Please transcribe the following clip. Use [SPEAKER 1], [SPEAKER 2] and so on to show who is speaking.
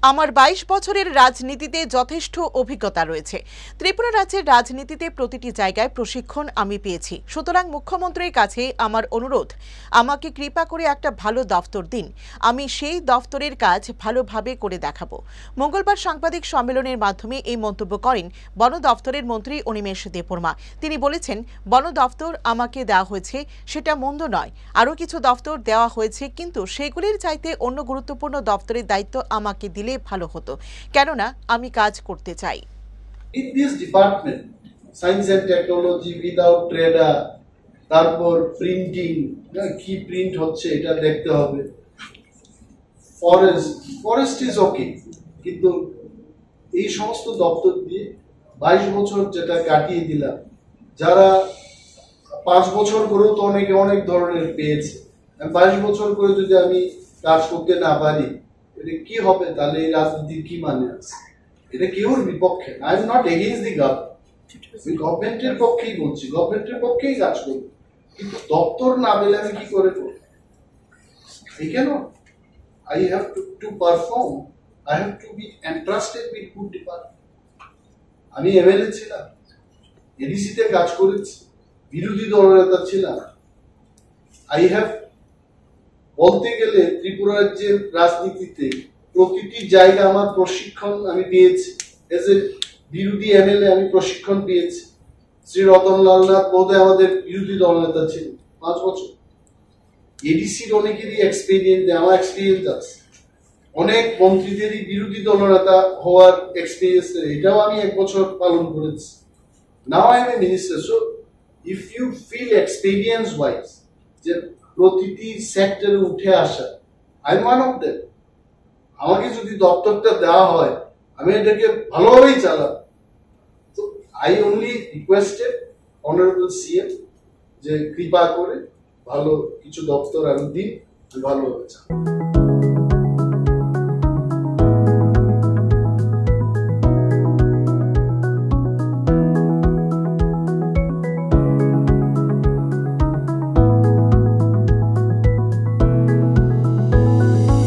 [SPEAKER 1] আমার ২২ বছরের রাজনীতিতে যথেষ্ট অভিজ্ঞতা রয়েছে। ত্রিপুরা রাজ্যের রাজনীতিতে প্রতিটি জায়গায় প্রশিক্ষণ আমি পেয়েছি। সুতরাং মুখ্যমন্ত্রীর কাছে আমার অনুরোধ, আমাকে কৃপা করে একটা ভালো দফতর দিন। আমি সেই দফতরের কাজ ভালোভাবে করে দেখাবো। মঙ্গলবার সাংবাদিক সম্মেলনের মাধ্যমে এই মন্তব্য করেন বন দফতরের মন্ত্রী অনিমেষ দেববর্মা। তিনি বলেছেন, বন দফতর আমাকে দেওয়া হয়েছে, সেটা মন্দ নয়। আরও কিছু দফতর দেওয়া হয়েছে, কিন্তু সেগুলির চাইতে অন্য গুরুত্বপূর্ণ দফতরের দায়িত্ব আমাকে দিলে ভালো হতো, কেননা আমি কাজ করতে চাই।
[SPEAKER 2] In this department, science and technology without trader, তারপর প্রিন্টিং, কি প্রিন্ট হচ্ছে এটা দেখতে হবে। ফরেস্ট ইজ ওকে, কিন্তু এই সমস্ত দপ্তর দিয়ে 22 বছর যেটা কাটিয়ে দিলাম, যারা 5 বছর করেও তো অনেকে অনেক ধরনের পেয়েছে। 22 বছর করে যদি আমি কাজ করতে না পারি, এটা কি হবে? তাহলে এই রাজনীতির কি মানে আছে? এটা কেউর বিপক্ষে। I am not against the government. গভর্নমেন্টের পক্ষেই বলছি, গভর্নমেন্টের পক্ষেই কাজ করবো, কিন্তু দপ্তর না পেলে আমি কি করে করবো? এই কেন? I have to perform. I have to be entrusted with good department. আমি এমএলএ ছিলাম, এডিসি তে কাজ করেছি, বিরোধী দলনেতা ছিলাম। আই হ্যাভ, বলতে গেলে ত্রিপুরা রাজ্যের রাজনীতিতে প্রতিটি জায়গা আমার প্রশিক্ষণ আমি পেয়েছি। এজ এ বিরোধী এমএলএ আমি প্রশিক্ষণ পেয়েছি। শ্রী রতনলাল নাথ মহোদয় আমাদের বিরোধী দলনেতা ছিলেন 5 বছর। এডিসির অনেকেরই এক্সপিরিয়েন্স, আমার এক্সপিরিয়েন্স আছে। অনেক মন্ত্রীদেরই বিরোধী দলনেতা হওয়ার এক্সপিরিয়েন্স, এটাও আমি 1 বছর পালন করেছি। Now I am a minister. So if you feel experience wise যে প্রতিটি সেক্টরে উঠে আসা, I am one of them. আমাকে যদি দপ্তরটা দেওয়া হয়, আমি এটাকে ভালোভাবেই চালাবো। তো I only requested honourable CM যে কৃপা করে ভালো কিছু দপ্তর আমি দিন, ভালোভাবে চালাবো।